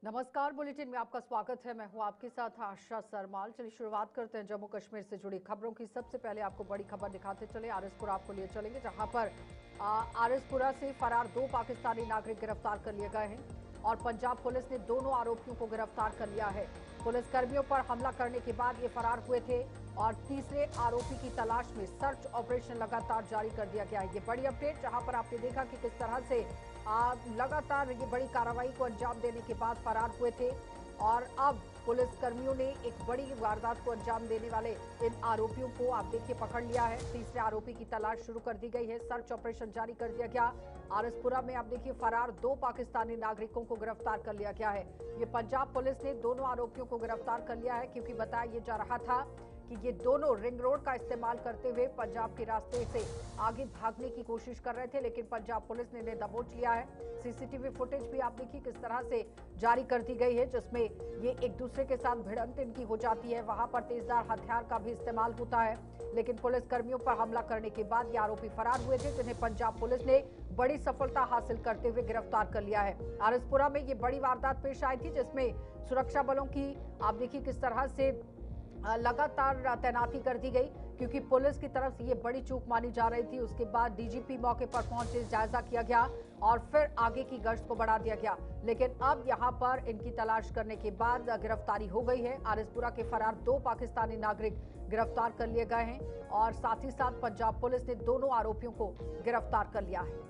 नमस्कार, बुलेटिन में आपका स्वागत है। मैं हूं आपके साथ आशा सरमाल। चलिए शुरुआत करते हैं जम्मू कश्मीर से जुड़ी खबरों की। सबसे पहले आपको बड़ी खबर दिखाते चले। आरएसपुरा आपको लिए चलेंगे, जहां पर आरएसपुरा से फरार 2 पाकिस्तानी नागरिक गिरफ्तार कर लिए गए हैं और पंजाब पुलिस ने दोनों आरोपियों को गिरफ्तार कर लिया है। पुलिस कर्मियों पर हमला करने के बाद ये फरार हुए थे और तीसरे आरोपी की तलाश में सर्च ऑपरेशन लगातार जारी कर दिया गया है। ये बड़ी अपडेट, जहां पर आपने देखा कि किस तरह से लगातार ये बड़ी कार्रवाई को अंजाम देने के बाद फरार हुए थे और अब पुलिस कर्मियों ने एक बड़ी वारदात को अंजाम देने वाले इन आरोपियों को आप देखिए पकड़ लिया है। तीसरे आरोपी की तलाश शुरू कर दी गई है, सर्च ऑपरेशन जारी कर दिया गया। आरएसपुरा में आप देखिए फरार 2 पाकिस्तानी नागरिकों को गिरफ्तार कर लिया गया है। ये पंजाब पुलिस ने दोनों आरोपियों को गिरफ्तार कर लिया है, क्योंकि बताया ये जा रहा था कि ये दोनों रिंग रोड का इस्तेमाल करते हुए पंजाब के रास्ते से आगे भागने की कोशिश कर रहे थे, लेकिन पंजाब पुलिस ने इन्हें दबोच लिया है। सीसीटीवी फुटेज भी आप देखिए किस तरह से जारी कर दी गई है, जिसमें ये एक दूसरे के साथ भिड़ंत इनकी हो जाती है। वहां पर तेजधार हथियार का भी इस्तेमाल होता है, लेकिन पुलिस कर्मियों पर हमला करने के बाद ये आरोपी फरार हुए थे, जिन्हें पंजाब पुलिस ने बड़ी सफलता हासिल करते हुए गिरफ्तार कर लिया है। आरएसपुरा में ये बड़ी वारदात पेश आई थी, जिसमें सुरक्षा बलों की आप देखिए किस तरह से लगातार तैनाती कर दी गई, क्योंकि पुलिस की तरफ से ये बड़ी चूक मानी जा रही थी। उसके बाद डीजीपी मौके पर पहुंचे, जायजा किया गया और फिर आगे की गश्त को बढ़ा दिया गया। लेकिन अब यहां पर इनकी तलाश करने के बाद गिरफ्तारी हो गई है। आरएसपुरा के फरार 2 पाकिस्तानी नागरिक गिरफ्तार कर लिए गए हैं और साथ ही साथ पंजाब पुलिस ने दोनों आरोपियों को गिरफ्तार कर लिया है।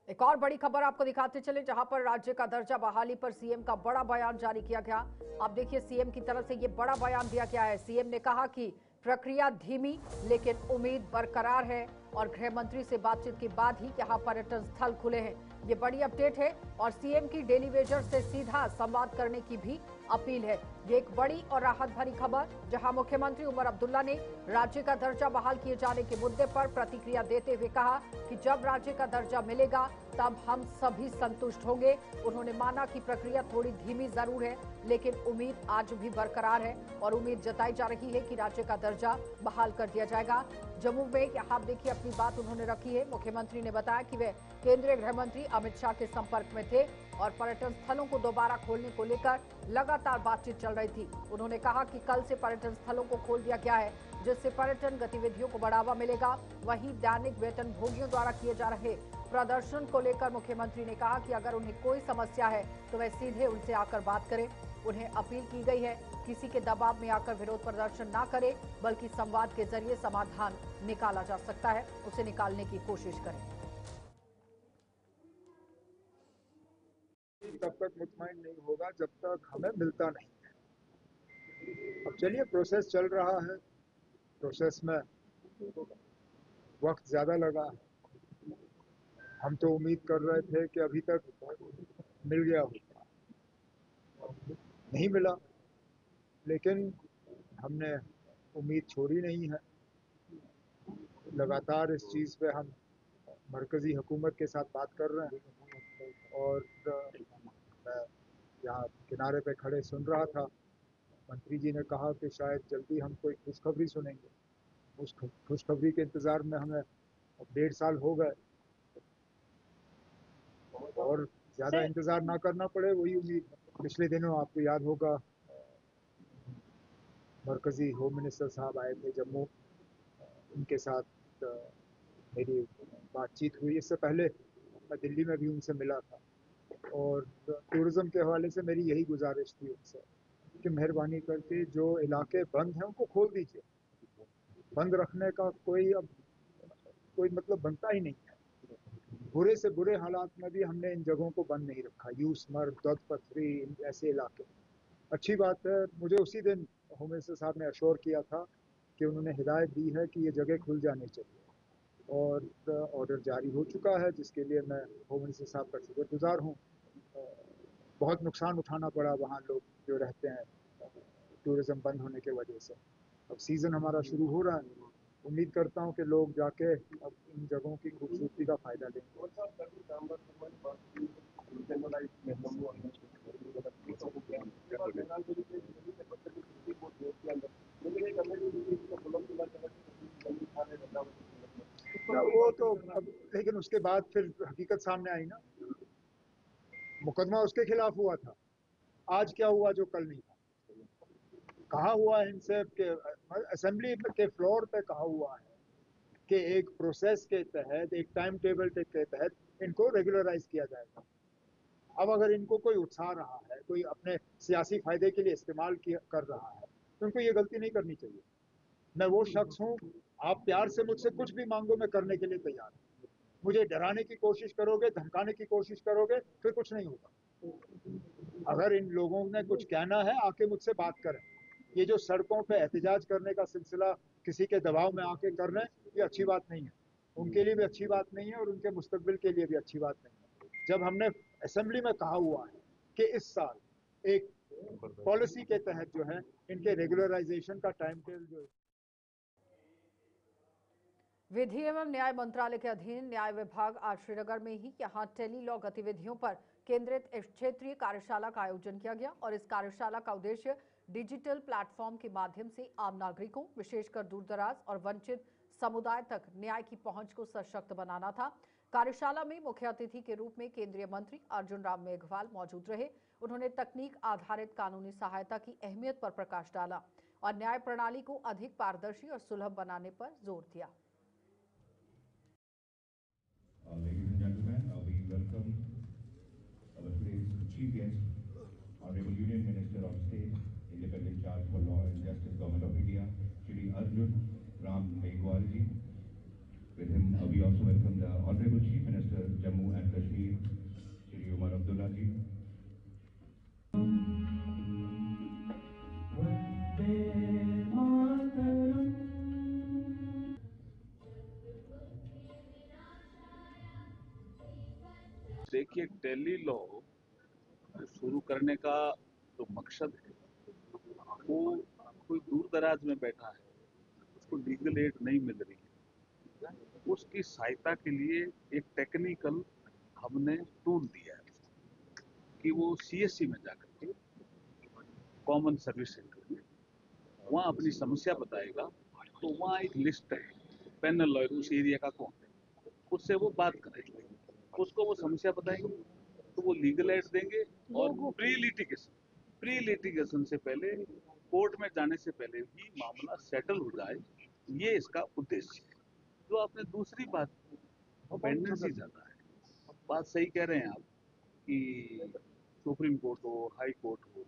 एक और बड़ी खबर आपको दिखाते चले, जहां पर राज्य का दर्जा बहाली पर सीएम का बड़ा बयान जारी किया गया। अब देखिए सीएम की तरफ से ये बड़ा बयान दिया गया है। सीएम ने कहा कि प्रक्रिया धीमी लेकिन उम्मीद बरकरार है और गृह मंत्री से बातचीत के बाद ही यहां पर्यटन स्थल खुले हैं। ये बड़ी अपडेट है और सीएम की डेली वेजर से सीधा संवाद करने की भी अपील है। ये एक बड़ी और राहत भरी खबर, जहां मुख्यमंत्री उमर अब्दुल्ला ने राज्य का दर्जा बहाल किए जाने के मुद्दे पर प्रतिक्रिया देते हुए कहा कि जब राज्य का दर्जा मिलेगा तब हम सभी संतुष्ट होंगे। उन्होंने माना कि प्रक्रिया थोड़ी धीमी जरूर है, लेकिन उम्मीद आज भी बरकरार है और उम्मीद जताई जा रही है कि राज्य का दर्जा बहाल कर दिया जाएगा। जम्मू में यहाँ देखिए अपनी बात उन्होंने रखी है। मुख्यमंत्री ने बताया कि वे केंद्रीय गृह मंत्री अमित शाह के संपर्क में थे और पर्यटन स्थलों को दोबारा खोलने को लेकर लगातार बातचीत चल रही थी। उन्होंने कहा कि कल से पर्यटन स्थलों को खोल दिया गया है, जिससे पर्यटन गतिविधियों को बढ़ावा मिलेगा। वहीं दैनिक वेतन भोगियों द्वारा किए जा रहे प्रदर्शन को लेकर मुख्यमंत्री ने कहा कि अगर उन्हें कोई समस्या है तो वह सीधे उनसे आकर बात करें। उन्हें अपील की गई है किसी के दबाव में आकर विरोध प्रदर्शन ना करें, बल्कि संवाद के जरिए समाधान निकाला जा सकता है, उसे निकालने की कोशिश करें। तब तक मुतमईन नहीं होगा जब तक हमें मिलता नहीं है। अब चलिए, प्रोसेस चल रहा है। प्रोसेस में वक्त ज्यादा लगा। हम तो उम्मीद कर रहे थे कि अभी तक मिल गया होगा, नहीं मिला, लेकिन हमने उम्मीद छोड़ी नहीं है। लगातार इस चीज़ पे हम मरकजी हुकूमत के साथ बात कर रहे हैं और मैं यहाँ किनारे पे खड़े सुन रहा था। मंत्री जी ने कहा कि शायद जल्दी हम कोई खुशखबरी सुनेंगे। उस खुशखबरी के इंतज़ार में हमें 1.5 साल हो गए और ज़्यादा इंतज़ार ना करना पड़े, वही उम्मीद। पिछले दिनों आपको याद होगा मरकजी होम मिनिस्टर साहब आए थे जम्मू, उनके साथ मेरी बातचीत हुई। इससे पहले मैं दिल्ली में भी उनसे मिला था और टूरिज़्म के हवाले से मेरी यही गुजारिश थी उनसे कि मेहरबानी करके जो इलाके बंद हैं उनको खोल दीजिए। बंद रखने का कोई मतलब बनता ही नहीं है। बुरे से बुरे हालात में भी हमने इन जगहों को बंद नहीं रखा। यूसमर्ग, दौद पथरी, ऐसे इलाके। अच्छी बात है, मुझे उसी दिन होम मिनिस्टर साहब ने अश्योर किया था कि उन्होंने हिदायत दी है कि ये जगह खुल जानी चाहिए और ऑर्डर जारी हो चुका है, जिसके लिए मैं होम मिनिस्टर साहब का शुक्रगुजार हूँ। बहुत नुकसान उठाना पड़ा वहाँ लोग जो रहते हैं टूरिज़्म बंद होने के वजह से। अब सीज़न हमारा शुरू हो रहा है, उम्मीद करता हूँ कि लोग जाके अब इन जगहों की खूबसूरती का फ़ायदा लेंगे। वो तो अब, लेकिन उसके बाद फिर हकीकत सामने आई ना, मुकदमा उसके खिलाफ हुआ था। आज क्या हुआ जो कल नहीं था? कहा हुआ है इनसे कि असेंबली के फ्लोर पे कहा हुआ है कि एक प्रोसेस के तहत, एक टाइम टेबल के तहत इनको रेगुलराइज किया जाएगा। अब अगर इनको कोई उकसा रहा है, कोई अपने सियासी फायदे के लिए इस्तेमाल कर रहा है, तो उनको ये गलती नहीं करनी चाहिए। मैं वो शख्स हूँ, आप प्यार से मुझसे कुछ भी मांगो, मैं करने के लिए तैयार हूँ। मुझे डराने की कोशिश करोगे, धमकाने की कोशिश करोगे, फिर कुछ नहीं होगा। अगर इन लोगों ने कुछ कहना है, आके मुझसे बात करें। ये जो सड़कों पे एहतजाज करने का सिलसिला किसी के दबाव में आके कर रहे हैं, ये अच्छी बात नहीं है। उनके लिए भी अच्छी बात नहीं है और उनके मुस्तकबिल के लिए भी अच्छी बात नहीं है। जब हमने असेंबली में कहा हुआ है कि इस साल एक पॉलिसी के तहत जो है इनके रेगुलराइजेशन का टाइम टेबल जो है, विधि एवं न्याय मंत्रालय के अधीन न्याय विभाग आज श्रीनगर में ही यहां टेली लॉ गतिविधियों पर केंद्रित एक क्षेत्रीय कार्यशाला का आयोजन किया गया और इस कार्यशाला का उद्देश्य डिजिटल प्लेटफॉर्म के माध्यम से आम नागरिकों, विशेषकर दूरदराज और वंचित समुदाय तक न्याय की पहुंच को सशक्त बनाना था। कार्यशाला में मुख्य अतिथि के रूप में केंद्रीय मंत्री अर्जुन राम मेघवाल मौजूद रहे। उन्होंने तकनीक आधारित कानूनी सहायता की अहमियत पर प्रकाश डाला और न्याय प्रणाली को अधिक पारदर्शी और सुलभ बनाने पर जोर दिया। Ladies and gentlemen, we welcome our today's chief guest, Honorable Union Minister of State, Independent Charge for Law and Justice, Government of India, Shri Arjun Ram Meghwal ji. With him, we also welcome the Honorable Chief Minister, Jammu and Kashmir, Shri Umar Abdullah ji. देखिए, tele law शुरू करने का जो मकसद है वो कोई दूर दराज में बैठा है, उसको लीगल एड नहीं मिल रही है, उसकी सहायता के लिए एक टेक्निकल हमने टूल दिया है कि वो सीएससी में जाकर के कॉमन सर्विस सेंटर में वहाँ अपनी समस्या बताएगा। तो वहाँ एक लिस्ट है, पैनल लॉयर उस एरिया का कौन है, उससे वो बात करेंगे, उसको वो समस्या बताएंगे, तो वो लीगल एड देंगे। और प्री लिटिगेशन से पहले, कोर्ट में जाने से पहले भी मामला सेटल हो जाए, ये इसका उद्देश्य है। जो आपने दूसरी बात, पेंडेंसी ज्यादा है, बात सही कह रहे हैं आप कि सुप्रीम कोर्ट हो, हाई कोर्ट हो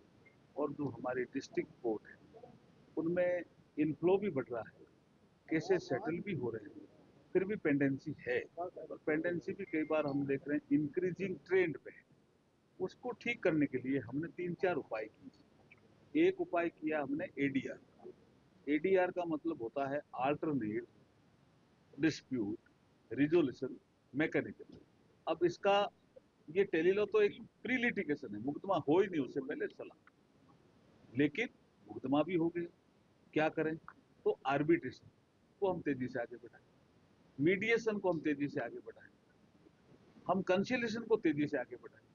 और जो हमारे डिस्ट्रिक्ट कोर्ट है, उनमें इनफ्लो भी बढ़ रहा है, केसेस सेटल भी हो रहे हैं, फिर भी पेंडेंसी है। और पेंडेंसी भी कई बार हम देख रहे हैं इंक्रीजिंग ट्रेंड पे है। उसको ठीक करने के लिए हमने 3-4 उपाय किए। एक उपाय किया हमने एडीआर का। एडीआर का मतलब होता है अल्टरनेट डिस्प्यूट रिजोल्यूशन मैकेनिज्म। अब इसका ये टेलीलॉ तो एक प्री लिटिगेशन है, मुकदमा हो ही नहीं उससे पहले सलाह, लेकिन मुकदमा भी हो गए, क्या करें? तो आर्बिट्रेशन को हम तेजी से आगे बढ़ाएं, मीडिएशन को हम तेजी से आगे बढ़ाएं, हम कंसिलिएशन को तेजी से आगे बढ़ाएं,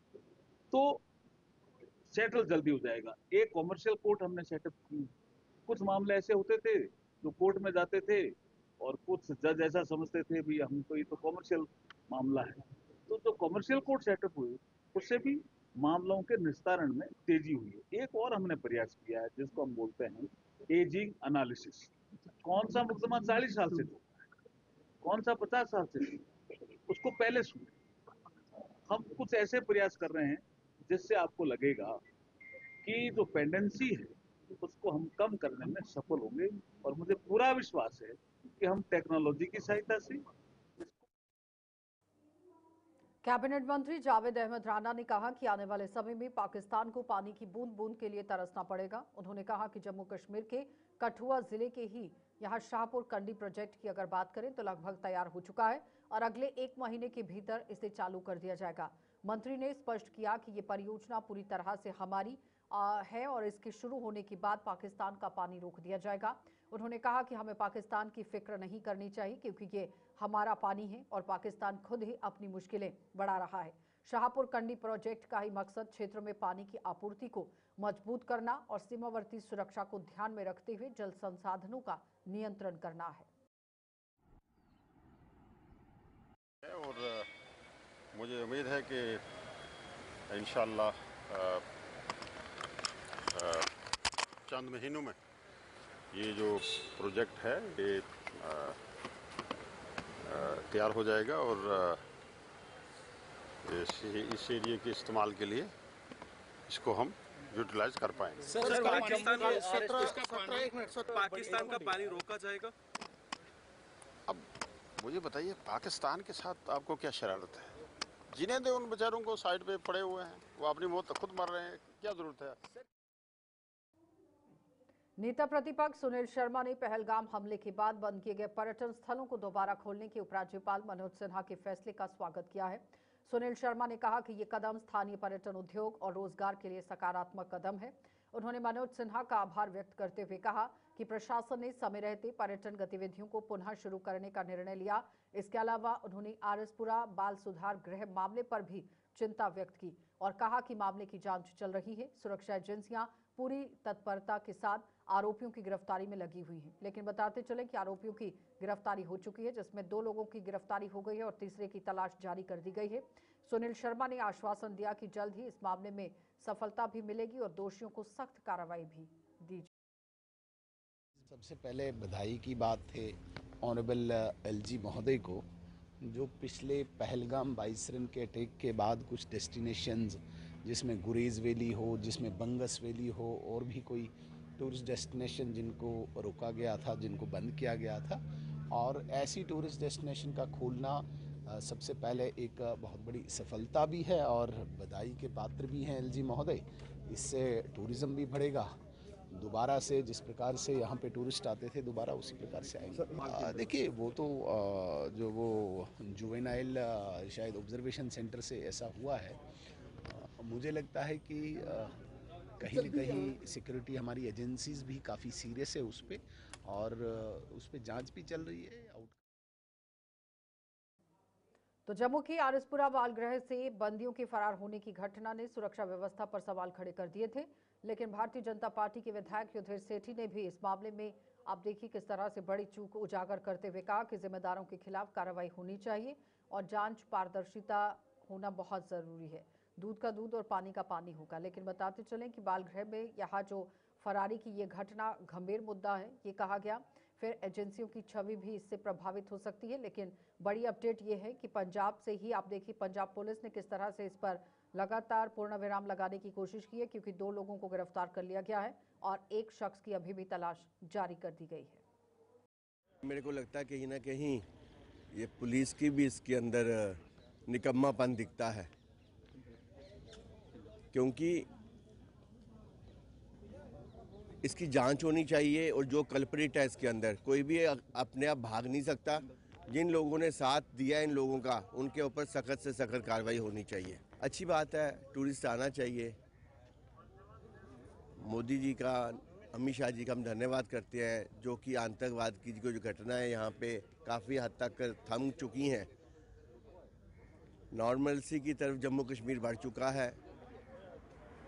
तो सेटल जल्दी हो जाएगा। एक कॉमर्शियल कोर्ट हमने सेटअप की। कुछ मामले ऐसे होते थे जो कोर्ट में जाते थे और कुछ जज ऐसा समझते थे भी हम तो ये तो कॉमर्शियल मामला है, तो जो कॉमर्शियल कोर्ट सेटअप हुए उससे भी मामलों के निस्तारण में तेजी हुई है। एक और हमने प्रयास किया है जिसको हम बोलते हैं एजिंग एनालिसिस। कौन सा मुकदमा 40 साल से चल रहा है, कौन सा 50 साल से चल रहा है, उसको पहले सुने। हम कुछ ऐसे प्रयास कर रहे हैं जिससे आपको लगेगा कि जो पेंडेंसी है उसको हम कम करने में सफल होंगे। और मुझे पूरा विश्वास है कि हम टेक्नोलॉजी की सहायता से। कैबिनेट मंत्री जावेद अहमद राणा ने कहा कि आने वाले समय में पाकिस्तान को पानी की बूंद बूंद के लिए तरसना पड़ेगा। उन्होंने कहा कि जम्मू कश्मीर के कठुआ जिले के ही यहां शाहपुर कंडी प्रोजेक्ट की अगर बात करें तो लगभग तैयार हो चुका है और अगले 1 महीने के भीतर इसे चालू कर दिया जाएगा। मंत्री ने स्पष्ट किया कि ये परियोजना पूरी तरह से हमारी है और इसके शुरू होने के बाद पाकिस्तान का पानी रोक दिया जाएगा। उन्होंने कहा कि हमें पाकिस्तान की फिक्र नहीं करनी चाहिए क्योंकि ये हमारा पानी है और पाकिस्तान खुद ही अपनी मुश्किलें बढ़ा रहा है। शाहपुर कंडी प्रोजेक्ट का ही मकसद क्षेत्र में पानी की आपूर्ति को मजबूत करना और सीमावर्ती सुरक्षा को ध्यान में रखते हुए जल संसाधनों का नियंत्रण करना है। और मुझे उम्मीद है कि इंशाअल्लाह चंद महीनों में ये जो प्रोजेक्ट है ये तैयार हो जाएगा और इस एरिया के इस्तेमाल के लिए इसको हम यूटिलाइज कर पाएंगे। सर पाकिस्तान का पानी रोका जाएगा। अब मुझे बताइए पाकिस्तान के साथ आपको क्या शरारत है? जिन्हें दे उन बेचारों को, साइड पे पड़े हुए हैं, वो अपनी मौत खुद मर रहे हैं, क्या जरूरत है? नेता प्रतिपक्ष सुनील शर्मा ने पहलगाम हमले के बाद बंद किए गए पर्यटन स्थलों को दोबारा खोलने के उपराज्यपाल मनोज सिन्हा के फैसले का स्वागत किया है। सुनील शर्मा ने कहा कि ये कदम स्थानीय पर्यटन उद्योग और रोजगार के लिए सकारात्मक कदम है। उन्होंने मनोज सिन्हा का आभार व्यक्त करते हुए कहा कि प्रशासन ने समय रहते पर्यटन गतिविधियों को पुनः शुरू करने का निर्णय लिया। इसके अलावा उन्होंने आरएसपुरा बाल सुधार गृह मामले पर भी चिंता व्यक्त की और कहा कि मामले की जांच चल रही है। सुरक्षा एजेंसियां पूरी तत्परता के साथ आरोपियों की गिरफ्तारी में लगी हुई हैं। लेकिन बताते चले कि आरोपियों की गिरफ्तारी हो चुकी है, जिसमें 2 लोगों की गिरफ्तारी हो गई है और तीसरे की तलाश जारी कर दी गई है। सुनील शर्मा ने आश्वासन दिया कि जल्द ही इस मामले में सफलता भी मिलेगी और दोषियों को सख्त कार्रवाई भी दी जाएगी। सबसे पहले बधाई की बात है ऑनरेबल एलजी महोदय को, जो पिछले पहलगाम बाइसरन के अटैक के बाद कुछ डेस्टिनेशंस जिसमें गुरेज वैली हो, जिसमें बंगस वैली हो और भी कोई टूरिस्ट डेस्टिनेशन जिनको रोका गया था, जिनको बंद किया गया था, और ऐसी टूरिस्ट डेस्टिनेशन का खोलना सबसे पहले एक बहुत बड़ी सफलता भी है और बधाई के पात्र भी हैं एलजी महोदय। इससे टूरिज़्म भी बढ़ेगा, दोबारा से जिस प्रकार से यहाँ पे टूरिस्ट आते थे दोबारा उसी प्रकार से आएंगे। देखिए वो तो जो वो जुवेनाइल शायद ऑब्जर्वेशन सेंटर से ऐसा हुआ है। मुझे लगता है कि कहीं न कहीं सिक्योरिटी हमारी एजेंसीज भी काफ़ी सीरियस है उस पर, और उस पर जांच भी चल रही है। तो जम्मू की आरएसपुरा बाल गृह से बंदियों के फरार होने की घटना ने सुरक्षा व्यवस्था पर सवाल खड़े कर दिए थे। लेकिन भारतीय जनता पार्टी के विधायक युधिर सेठी ने भी इस मामले में आप देखिए किस तरह से बड़ी चूक उजागर करते हुए कहा कि जिम्मेदारों के खिलाफ कार्रवाई होनी चाहिए और जांच पारदर्शिता होना बहुत जरूरी है। दूध का दूध और पानी का पानी होगा। लेकिन बताते चलें कि बाल गृह में यहाँ जो फरारी की ये घटना गंभीर मुद्दा है, ये कहा गया। फिर एजेंसियों की छवि भी इससे प्रभावित हो सकती है। लेकिन बड़ी अपडेट ये है कि पंजाब से ही आप देखिए पंजाब पुलिस ने किस तरह से इस पर लगातार पूर्ण विराम लगाने की कोशिश की है, क्योंकि 2 लोगों को गिरफ्तार कर लिया गया है और एक शख्स की अभी भी तलाश जारी कर दी गई है। मेरे को लगता है कहीं ना कहीं ये पुलिस की भी इसके अंदर निकम्मापन दिखता है, क्योंकि इसकी जांच होनी चाहिए और जो कल्प्रिट है इसके अंदर कोई भी अपने आप भाग नहीं सकता। जिन लोगों ने साथ दिया इन लोगों का, उनके ऊपर सख्त से सख्त कार्रवाई होनी चाहिए। अच्छी बात है, टूरिस्ट आना चाहिए। मोदी जी का, अमित शाह जी का हम धन्यवाद करते हैं, जो कि आतंकवाद की जो घटना है यहाँ पे काफ़ी हद तक थम चुकी हैं। नॉर्मलसी की तरफ जम्मू कश्मीर बढ़ चुका है।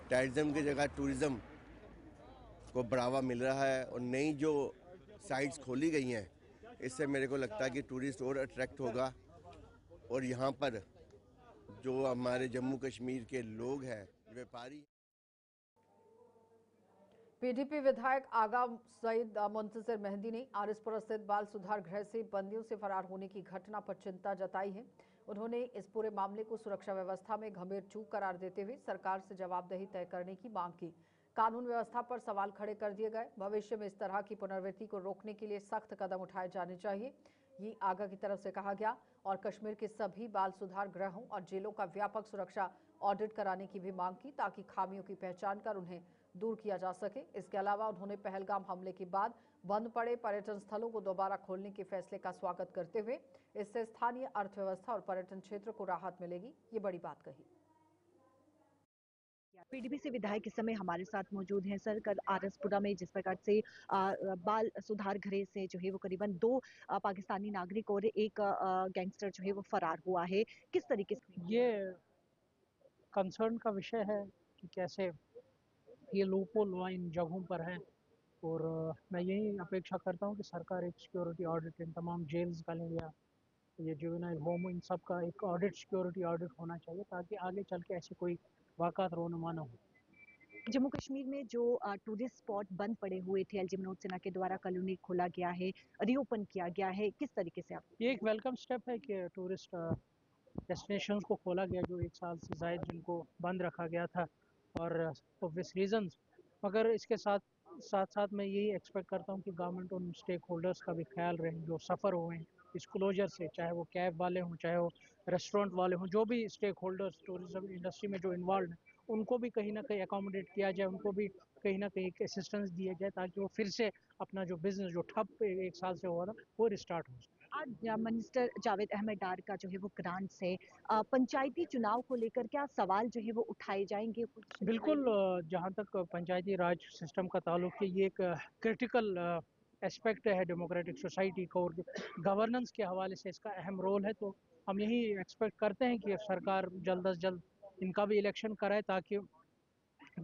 टूरिज्म की जगह टूरिज्म को बढ़ावा मिल रहा है और नई जो साइट्स खोली गई हैं, इससे मेरे को लगता है कि टूरिस्ट और अट्रैक्ट होगा और यहाँ पर जो हमारे जम्मू कश्मीर के लोग हैं, व्यापारी। पीडीपी विधायक आगा सईद मुंतजिर मेहंदी ने आरएसपुरा स्थित बाल सुधार गृह से बंदियों से फरार होने की घटना पर चिंता जताई है। उन्होंने इस पूरे मामले को सुरक्षा व्यवस्था में गंभीर चूक करार देते हुए सरकार से जवाबदेही तय करने की मांग की। कानून व्यवस्था पर सवाल खड़े कर दिए गए। भविष्य में इस तरह की पुनरावृत्ति को रोकने के लिए सख्त कदम उठाए जाने चाहिए, ये आगा की तरफ से कहा गया। और कश्मीर के सभी बाल सुधार गृहों और जेलों का व्यापक सुरक्षा ऑडिट कराने की भी मांग की, ताकि खामियों की पहचान कर उन्हें दूर किया जा सके। इसके अलावा उन्होंने पहलगाम हमले के बाद बंद पड़े पर्यटन स्थलों को दोबारा खोलने के फैसले का स्वागत करते हुए इससे स्थानीय अर्थव्यवस्था और पर्यटन क्षेत्र को राहत मिलेगी, ये बड़ी बात कही। पीडीपी से विधायक इस समय हमारे साथ मौजूद हैं। सर, कल आरएसपुरा में जिस प्रकार से बाल सुधार गृह से जो है वो करीबन 2 पाकिस्तानी नागरिक और एक गैंगस्टर जो है वो फरार हुआ है, किस तरीके से? ये कंसर्न का विषय है कि कैसे ये लूपहोल हुआ इन जगहों पर है, और मैं यही अपेक्षा करता हूं कि सरकार एक सिक्योरिटी ऑडिट इन तमाम जेल्स का ले लिया ये जुवेनाइल होम, इन सब का एक ऑडिट, सिक्योरिटी ऑडिट होना चाहिए ताकि आगे चल के ऐसे कोई वाक़ात रोनुमा न हो। जम्मू कश्मीर में जो टूरिस्ट स्पॉट बंद पड़े हुए थे, एलजी मनोज सिन्हा के द्वारा कल उन्हें खोला गया है, रीओपन किया गया है, किस तरीके से आप? ये एक वेलकम स्टेप है कि टूरिस्ट डेस्टिनेशंस को खोला गया जो 1 साल से ज़ायद जिनको बंद रखा गया था और ऑब्वियस रीजंस। मगर इसके साथ मैं यही एक्सपेक्ट करता हूँ कि गवर्नमेंट उन स्टेक होल्डर्स का भी ख्याल रहे जो सफ़र हुए हैं इस क्लोजर से, चाहे वो कैब वाले हों, चाहे वो रेस्टोरेंट वाले हों, जो भी स्टेक होल्डर्स टूरिज्म इंडस्ट्री में जो इन्वॉल्व हैं, उनको भी कहीं ना कहीं अकोमोडेट किया जाए, उनको भी कहीं ना कहीं असिस्टेंस दिया जाए ताकि वो फिर से अपना जो बिज़नेस जो ठप 1 साल से हुआ था वो रिस्टार्ट हो। आज मिनिस्टर जावेद अहमद डार का जो है वो ग्रांट से पंचायती चुनाव को लेकर क्या सवाल जो है वो उठाए जाएंगे? बिल्कुल, जहाँ तक पंचायती राज सिस्टम का ताल्लुक है, ये एक क्रिटिकल एस्पेक्ट है डेमोक्रेटिक सोसाइटी को और गवर्नेंस के हवाले से इसका अहम रोल है। तो हम यही एक्सपेक्ट करते हैं कि सरकार जल्द अज जल्द इनका भी इलेक्शन कराए ताकि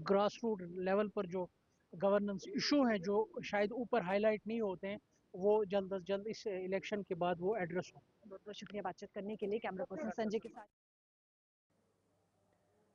ग्रास रूट लेवल पर जो गवर्नेंस इशू हैं जो शायद ऊपर हाईलाइट नहीं होते हैं, वो जल्द अज जल्द इस इलेक्शन के बाद वो एड्रेस हो। बहुत बहुत शुक्रिया बातचीत करने के लिए। कैमरा पर्सन संजय के साथ।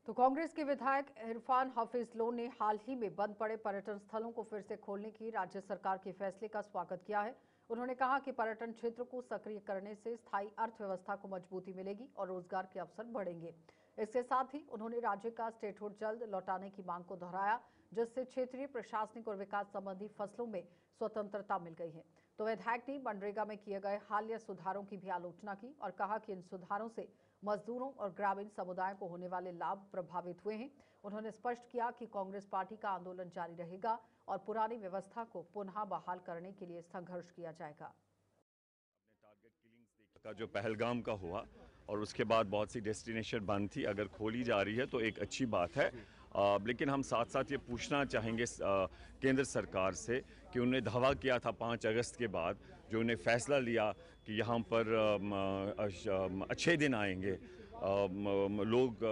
तो कांग्रेस के विधायक इरफान हाफिज लोन ने हाल ही में बंद पड़े पर्यटन स्थलों को फिर से खोलने की राज्य सरकार के फैसले का स्वागत किया है। उन्होंने कहा कि पर्यटन क्षेत्र को सक्रिय करने से स्थायी अर्थव्यवस्था को मजबूती मिलेगी और रोजगार के अवसर बढ़ेंगे। इसके साथ ही उन्होंने राज्य का स्टेटहुड जल्द लौटाने की मांग को दोहराया, जिससे क्षेत्रीय प्रशासनिक और विकास संबंधी फसलों में स्वतंत्रता मिल गई है। तो विधायक ने मनरेगा में किए गए हालिया सुधारों की भी आलोचना की और कहा कि इन सुधारों से मजदूरों और ग्रामीण समुदाय को होने वाले लाभ प्रभावित हुए हैं। उन्होंने स्पष्ट किया कि कांग्रेस पार्टी का आंदोलन जारी रहेगा और पुरानी व्यवस्था को पुनः बहाल करने के लिए संघर्ष किया जाएगा। का जो पहलगाम का हुआ और उसके बाद बहुत सी डेस्टिनेशन बंद थी, अगर खोली जा रही है तो एक अच्छी बात है। लेकिन हम साथ साथ ये पूछना चाहेंगे केंद्र सरकार से कि उन्होंने दावा किया था 5 अगस्त के बाद जो उन्हें फैसला लिया कि यहाँ पर अच्छे दिन आएंगे, लोग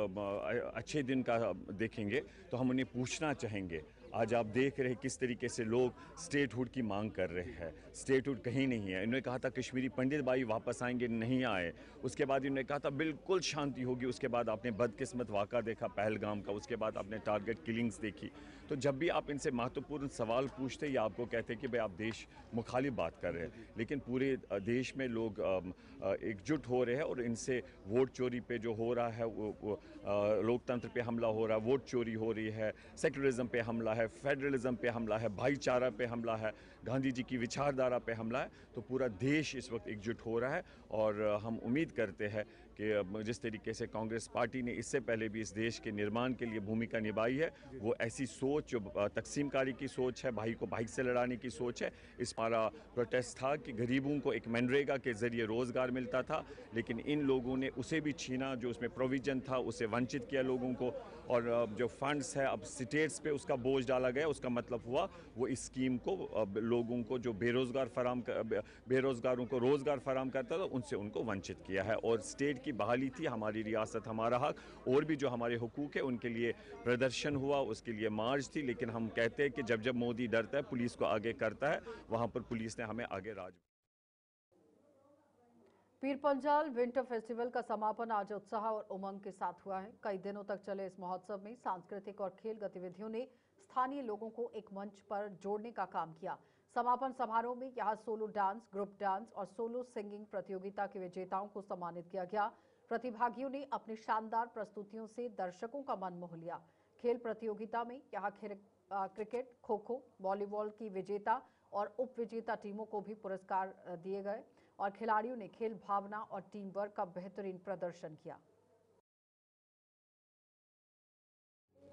अच्छे दिन का देखेंगे, तो हम उन्हें पूछना चाहेंगे। आज आप देख रहे हैं किस तरीके से लोग स्टेटहुड की मांग कर रहे हैं। स्टेटहुड कहीं नहीं है। इन्होंने कहा था कश्मीरी पंडित भाई वापस आएंगे, नहीं आए। उसके बाद इन्होंने कहा था बिल्कुल शांति होगी। उसके बाद आपने बदकिस्मत वाक़ा देखा पहलगाम का, उसके बाद आपने टारगेट किलिंग्स देखी। तो जब भी आप इनसे महत्वपूर्ण सवाल पूछते या आपको कहते हैं कि भाई आप देश मुखालिफ बात कर रहे हैं, लेकिन पूरे देश में लोग एकजुट हो रहे हैं और इनसे वोट चोरी पे जो हो रहा है, वो लोकतंत्र पे हमला हो रहा है, वोट चोरी हो रही है, सेक्युलरिज्म पे हमला है, फेडरलिज्म पे हमला है, भाईचारा पे हमला है, गांधी जी की विचारधारा पे हमला है। तो पूरा देश इस वक्त एकजुट हो रहा है और हम उम्मीद करते हैं कि जिस तरीके से कांग्रेस पार्टी ने इससे पहले भी इस देश के निर्माण के लिए भूमिका निभाई है, वो ऐसी सोच जो तकसीमकारी की सोच है, भाई को भाई से लड़ाने की सोच है। इस हमारा प्रोटेस्ट था कि गरीबों को एक मनरेगा के ज़रिए रोज़गार मिलता था, लेकिन इन लोगों ने उसे भी छीना, जो उसमें प्रोविज़न था उसे वंचित किया लोगों को। और जो फंड्स है अब स्टेट्स पे उसका बोझ डाला गया। उसका मतलब हुआ वो इस स्कीम को लोगों को जो बेरोज़गारों को रोज़गार फराम करता था उनसे उनको वंचित किया है। और स्टेट की बहाली थी, हमारी रियासत हमारा हक, और भी जो हमारे हुकूक है उनके लिए प्रदर्शन हुआ, उसके लिए मार्च थी। लेकिन हम कहते हैं कि जब जब मोदी डरता है पुलिस को आगे करता है, वहाँ पर पुलिस ने हमें आगे राज। पीर पंजाल विंटर फेस्टिवल का समापन आज उत्साह और उमंग के साथ हुआ है। कई दिनों तक चले इस महोत्सव में सांस्कृतिक और खेल गतिविधियों ने स्थानीय लोगों को एक मंच पर जोड़ने का काम किया। समापन समारोह में यहां सोलो डांस, ग्रुप डांस और सोलो सिंगिंग प्रतियोगिता के विजेताओं को सम्मानित किया गया। प्रतिभागियों ने अपनी शानदार प्रस्तुतियों से दर्शकों का मन मोह लिया। खेल प्रतियोगिता में यहाँ क्रिकेट, खो खो, वॉलीबॉल की विजेता और उप विजेता टीमों को भी पुरस्कार दिए गए और खिलाड़ियों ने खेल भावना और टीम वर्क का बेहतरीन प्रदर्शन किया।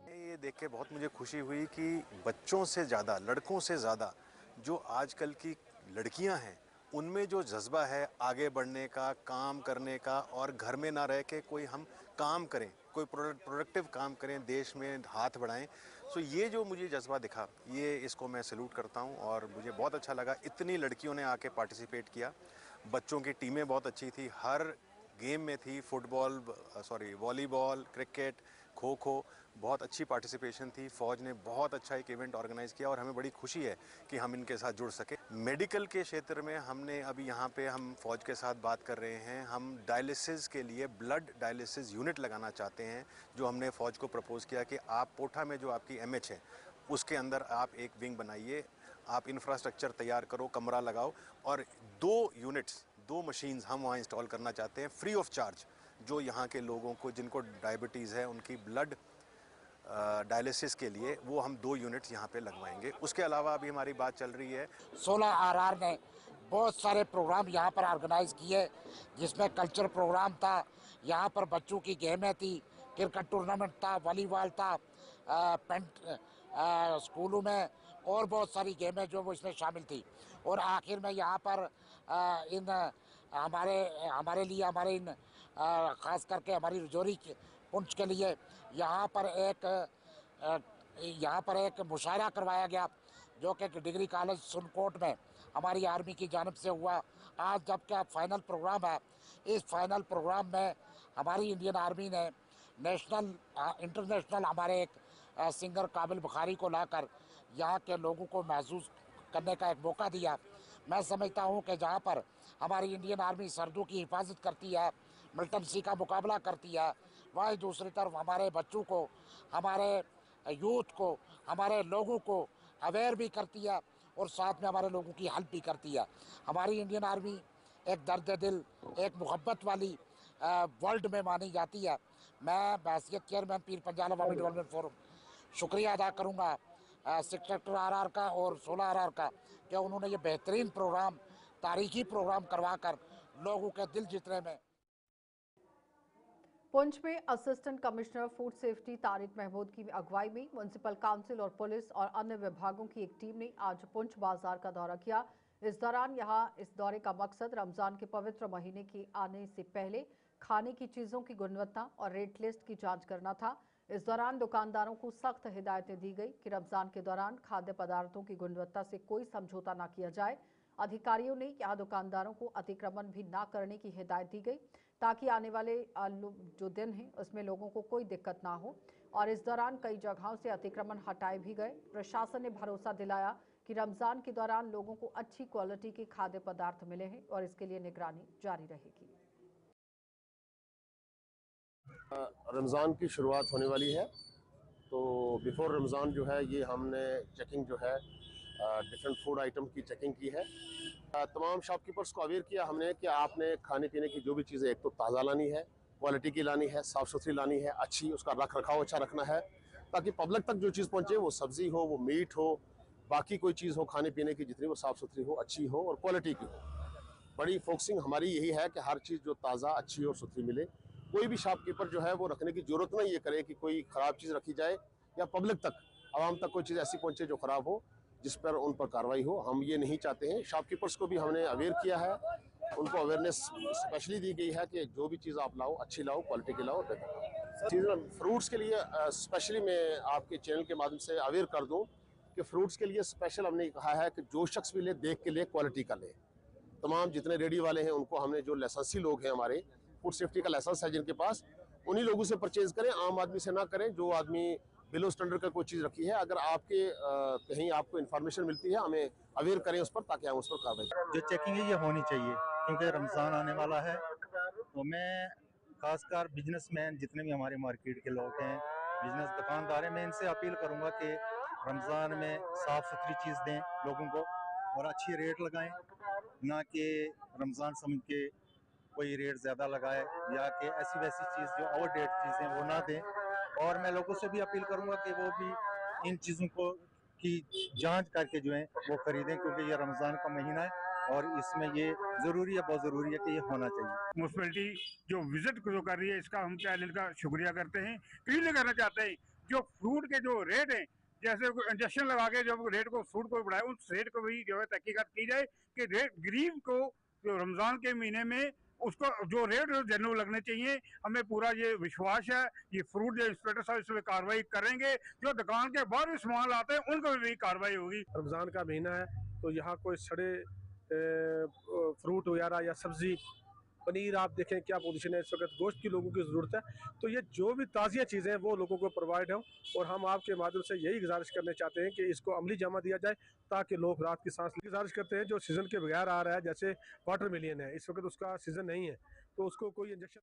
ये देख के बहुत मुझे खुशी हुई कि बच्चों से ज़्यादा, लड़कों से ज़्यादा जो आजकल की लड़कियां हैं, उनमें जो जज्बा है आगे बढ़ने का, काम करने का, और घर में ना रह के कोई हम काम करें, कोई प्रोडक्टिव काम करें, देश में हाथ बढ़ाएं। सो ये जो मुझे जज्बा दिखा, ये इसको मैं सैल्यूट करता हूं और मुझे बहुत अच्छा लगा। इतनी लड़कियों ने आके पार्टिसिपेट किया। बच्चों की टीमें बहुत अच्छी थी, हर गेम में थी, वॉलीबॉल, क्रिकेट, खो खो, बहुत अच्छी पार्टिसिपेशन थी। फ़ौज ने बहुत अच्छा एक इवेंट ऑर्गेनाइज़ किया और हमें बड़ी खुशी है कि हम इनके साथ जुड़ सके। मेडिकल के क्षेत्र में हमने अभी यहाँ पे हम फ़ौज के साथ बात कर रहे हैं। हम डायलिसिस के लिए ब्लड डायलिसिस यूनिट लगाना चाहते हैं, जो हमने फ़ौज को प्रपोज़ किया कि आप पोठा में जो आपकी MH है उसके अंदर आप एक विंग बनाइए, आप इंफ्रास्ट्रक्चर तैयार करो, कमरा लगाओ और 2 मशीन्स हम वहाँ इंस्टॉल करना चाहते हैं फ्री ऑफ चार्ज, जो यहाँ के लोगों को जिनको डायबिटीज़ है उनकी ब्लड डायलिसिस के लिए वो हम 2 यूनिट्स यहाँ पे लगवाएंगे। उसके अलावा अभी हमारी बात चल रही है 16 RR ने बहुत सारे प्रोग्राम यहाँ पर ऑर्गेनाइज किए, जिसमें कल्चर प्रोग्राम था, यहाँ पर बच्चों की गेमें थी, क्रिकेट टूर्नामेंट था, वॉलीबॉल था, स्कूलों में और बहुत सारी गेमें जो वो इसमें शामिल थी। और आखिर में यहाँ पर हमारे लिए ख़ास करके हमारी रजौरी पुंछ के लिए यहाँ पर एक मुशायरा करवाया गया, जो कि डिग्री कॉलेज सुनकोट में हमारी आर्मी की जानिब से हुआ। आज जबकि फाइनल प्रोग्राम है, इस फाइनल प्रोग्राम में हमारी इंडियन आर्मी ने इंटरनेशनल हमारे एक सिंगर काबिल बुखारी को लाकर यहाँ के लोगों को महसूस करने का एक मौका दिया। मैं समझता हूँ कि जहाँ पर हमारी इंडियन आर्मी सरहदों की हिफाजत करती है, मिलिटेंसी का मुकाबला करती है, वहीं दूसरी तरफ हमारे बच्चों को, हमारे यूथ को, हमारे लोगों को अवेयर भी करती है और साथ में हमारे लोगों की हेल्प भी करती है। हमारी इंडियन आर्मी एक दर्द दिल, एक मोहब्बत वाली वर्ल्ड में मानी जाती है। मैं बहैसियत चेयरमैन पीर पंजाल अवामी डेवलपमेंट फोरम शुक्रिया अदा करूँगा सेक्टर RR का और 16 RR का, कि उन्होंने ये बेहतरीन प्रोग्राम, तारीखी प्रोग्राम करवाकर लोगों के दिल जीतने में। पुंछ में assistant commissioner food safety Tariq Mahmood की अगुवाई में म्युनिसिपल काउंसिल और पुलिस और अन्य विभागों की एक टीम ने आज पुंछ बाजार का दौरा किया। इस दौरान इस दौरे का मकसद रमजान के पवित्र महीने के आने से पहले खाने की चीजों की गुणवत्ता और रेट लिस्ट की जांच करना था। इस दौरान दुकानदारों को सख्त हिदायतें दी गई कि रमजान के दौरान खाद्य पदार्थों की गुणवत्ता से कोई समझौता न किया जाए। अधिकारियों ने यहाँ दुकानदारों को अतिक्रमण भी न करने की हिदायत दी गई, ताकि आने वाले जो दिन हैं उसमें लोगों को कोई दिक्कत ना हो। और इस दौरान कई जगहों से अतिक्रमण हटाए भी गए। प्रशासन ने भरोसा दिलाया कि रमजान के दौरान लोगों को अच्छी क्वालिटी के खाद्य पदार्थ मिले हैं और इसके लिए निगरानी जारी रहेगी। रमज़ान की शुरुआत होने वाली है, तो बिफोर रमज़ान जो है ये हमने चेकिंग जो है डिफरेंट फूड आइटम की चेकिंग की है। तमाम शॉपकीपर्स को अवेयर किया हमने कि आपने खाने पीने की जो भी चीज़ें एक तो ताज़ा लानी है, क्वालिटी की लानी है, साफ़ सुथरी लानी है, अच्छी, उसका रख रखाव अच्छा रखना है, ताकि पब्लिक तक जो चीज़ पहुँचे, वो सब्ज़ी हो, वो मीट हो, बाकी कोई चीज़ हो खाने पीने की, जितनी वो साफ़ सुथरी हो, अच्छी हो और क्वालिटी की हो। बड़ी फोकसिंग हमारी यही है कि हर चीज़ जो ताज़ा, अच्छी और सुथरी मिले। कोई भी शॉपकीपर जो है वो रखने की ज़रूरत नहीं ये करे कि कोई ख़राब चीज़ रखी जाए या पब्लिक तक, आवाम तक कोई चीज़ ऐसी पहुँचे जो ख़राब हो, जिस पर उन पर कार्रवाई हो। हम ये नहीं चाहते हैं। शॉपकीपर्स को भी हमने अवेयर किया है, उनको अवेयरनेस स्पेशली दी गई है कि जो भी चीज़ आप लाओ, अच्छी लाओ, क्वालिटी की लाओ, बेहतर। सीजनल फ्रूट्स के लिए स्पेशली मैं आपके चैनल के माध्यम से अवेयर कर दूँ कि फ्रूट्स के लिए स्पेशल हमने कहा है कि जो शख्स भी ले, देख के ले, क्वालिटी का ले। तमाम जितने रेडी वाले हैं उनको हमने, जो लाइसेंसी लोग हैं हमारे, फूड सेफ्टी का लाइसेंस है जिनके पास, उन्हीं लोगों से परचेज करें, आम आदमी से ना करें जो आदमी बिलो स्टैंडर्ड का कोई चीज़ रखी है। अगर आपके कहीं आपको इन्फॉर्मेशन मिलती है, हमें अवेयर करें उस पर, ताकि हम उस पर कार्रवाई करें। जो चेकिंग है ये होनी चाहिए, क्योंकि रमज़ान आने वाला है। तो मैं खासकर बिजनेसमैन जितने भी हमारे मार्केट के लोग हैं, बिजनेस दुकानदार हैं, मैं इनसे अपील करूँगा कि रमज़ान में साफ़ सुथरी चीज़ दें लोगों को और अच्छी रेट लगाएं, ना कि रमज़ान समझ के कोई रेट ज़्यादा लगाए या कि ऐसी वैसी चीज़ जो ओवर डेट चीज़ें वो ना दें। और मैं लोगों से भी अपील करूंगा कि वो भी इन चीज़ों को की जांच करके जो है वो खरीदें, क्योंकि ये रमज़ान का महीना है और इसमें ये ज़रूरी है, बहुत ज़रूरी है कि ये होना चाहिए। म्यूनसिपैलिटी जो विजिट जो कर रही है, इसका हम चैनल का शुक्रिया करते हैं। इसलिए करना चाहते हैं जो फ्रूट के जो रेट हैं, जैसे इंजेक्शन लगा के जो रेट को फ्रूट को बढ़ाए, उस रेट को भी जो है तहकीकात की जाए कि रेट गरीब को जो रमज़ान के महीने में उसको जो रेट जेन्युइन लगने चाहिए। हमें पूरा ये विश्वास है ये फ्रूट जो इंस्पेक्टर साहब इसमें कार्रवाई करेंगे, जो दुकान के बाहर भी सामान लाते हैं उनको भी कार्रवाई होगी। रमज़ान का महीना है तो यहाँ कोई सड़े फ्रूट वगैरह या सब्ज़ी पनीर आप देखें क्या पोजीशन है इस वक्त, गोश्त की लोगों की ज़रूरत है। तो ये जो भी ताज़िया चीज़ें हैं वो लोगों को प्रोवाइड हो, और हम आपके माध्यम से यही गुजारिश करने चाहते हैं कि इसको अमली जामा दिया जाए ताकि लोग रात की सांस गुजारिश करते हैं। जो सीज़न के बगैर आ रहा है, जैसे वाटर मिलियन है, इस वक्त उसका सीज़न नहीं है, तो उसको कोई इंजेक्शन।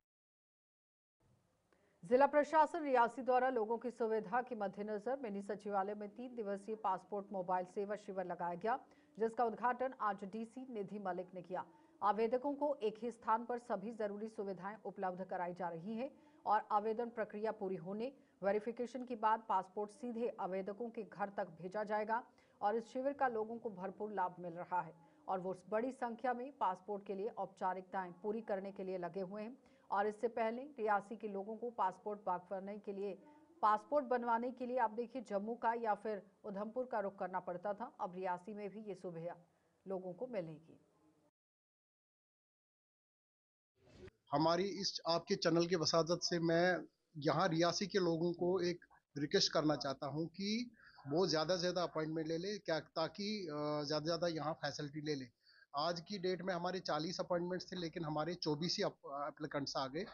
जिला प्रशासन रियासी द्वारा लोगों की सुविधा के मद्देनजर मिनी सचिवालय में 3 दिवसीय पासपोर्ट मोबाइल सेवा शिविर लगाया गया, जिसका उद्घाटन आज डीसी निधि मलिक ने किया। आवेदकों को एक ही स्थान पर सभी जरूरी सुविधाएं उपलब्ध कराई जा रही हैं और आवेदन प्रक्रिया पूरी होने वेरिफिकेशन के बाद पासपोर्ट सीधे आवेदकों के घर तक भेजा जाएगा और इस शिविर का लोगों को भरपूर लाभ मिल रहा है और वो बड़ी संख्या में पासपोर्ट के लिए औपचारिकताएं पूरी करने के लिए लगे हुए हैं। और इससे पहले रियासी के लोगों को पासपोर्ट बनवाने के लिए आप देखिए जम्मू का या फिर उधमपुर का रुख करना पड़ता था, अब रियासी में भी ये सुविधा लोगों को मिलेगी। हमारी इस आपके चैनल की वसादत से मैं यहाँ रियासी के लोगों को एक रिक्वेस्ट करना चाहता हूँ कि वो ज़्यादा से ज़्यादा अपॉइंटमेंट ले ले, क्या ताकि ज़्यादा से ज़्यादा यहाँ फैसिलिटी ले ले। आज की डेट में हमारे 40 अपॉइंटमेंट्स थे, लेकिन हमारे 24 ही एप्लीकेंट्स आ गए।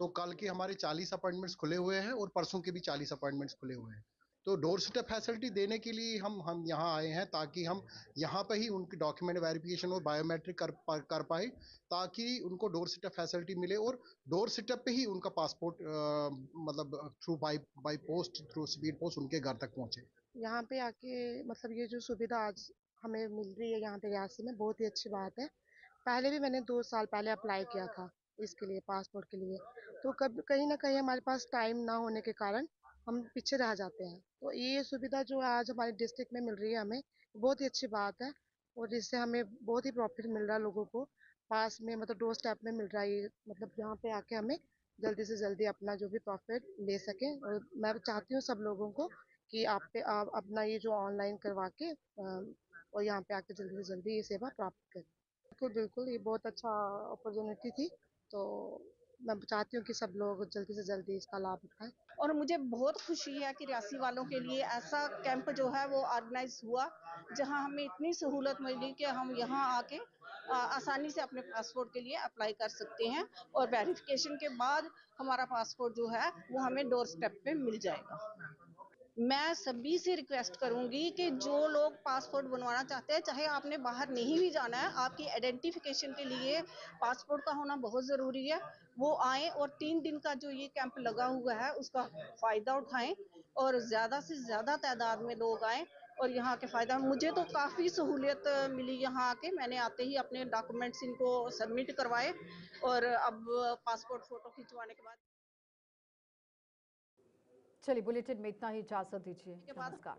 तो कल के हमारे 40 अपॉइंटमेंट्स खुले हुए हैं और परसों के भी 40 अपॉइंटमेंट्स खुले हुए हैं। तो डोर स्टेप फैसिलिटी देने के लिए हम यहाँ आए हैं, ताकि हम यहाँ पे ही उनकी डॉक्यूमेंट वेरिफिकेशन और बायोमेट्रिक कर पाए, ताकि उनको डोर स्टेप फैसिलिटी मिले और डोर स्टेप पे ही उनका पासपोर्ट मतलब through by post, through speed post उनके घर तक पहुँचे। यहाँ पे आके मतलब ये जो सुविधा आज हमें मिल रही है यहाँ पे रियासी में, बहुत ही अच्छी बात है। पहले भी मैंने 2 साल पहले अप्लाई किया था इसके लिए, पासपोर्ट के लिए, तो कहीं ना कहीं हमारे पास टाइम ना होने के कारण हम पीछे रह जाते हैं। तो ये सुविधा जो आज हमारे डिस्ट्रिक्ट में मिल रही है हमें, बहुत ही अच्छी बात है और इससे हमें बहुत ही प्रॉफिट मिल रहा है लोगों को। पास में मतलब डोर स्टेप में मिल रहा है ये, मतलब यहाँ पे आके हमें जल्दी से जल्दी अपना जो भी प्रॉफिट ले सकें। और मैं चाहती हूँ सब लोगों को कि आप अपना ये जो ऑनलाइन करवा के और यहाँ पे आके जल्दी से जल्दी ये सेवा प्राप्त करें। बिल्कुल बिल्कुल, ये बहुत अच्छा अपॉर्चुनिटी थी, तो मैं चाहती हूँ कि सब लोग जल्दी से जल्दी इसका लाभ उठाएं। और मुझे बहुत खुशी है कि रियासी वालों के लिए ऐसा कैंप जो है वो ऑर्गेनाइज हुआ, जहां हमें इतनी सहूलत मिली कि हम यहां आके आसानी से अपने पासपोर्ट के लिए अप्लाई कर सकते हैं और वेरिफिकेशन के बाद हमारा पासपोर्ट जो है वो हमें डोर स्टेप पे मिल जाएगा। मैं सभी से रिक्वेस्ट करूंगी कि जो लोग पासपोर्ट बनवाना चाहते हैं, चाहे आपने बाहर नहीं भी जाना है, आपकी आइडेंटिफिकेशन के लिए पासपोर्ट का होना बहुत ज़रूरी है, वो आएँ और 3 दिन का जो ये कैंप लगा हुआ है उसका फ़ायदा उठाएं और ज़्यादा से ज़्यादा तादाद में लोग आएँ और यहाँ के फ़ायदा। मुझे तो काफ़ी सहूलियत मिली यहाँ आके, मैंने आते ही अपने डॉक्यूमेंट्स इनको सबमिट करवाए और अब पासपोर्ट फ़ोटो खिंचवाने के बाद। चलिए बुलेटिन में इतना ही, इजाजत दीजिए, नमस्कार।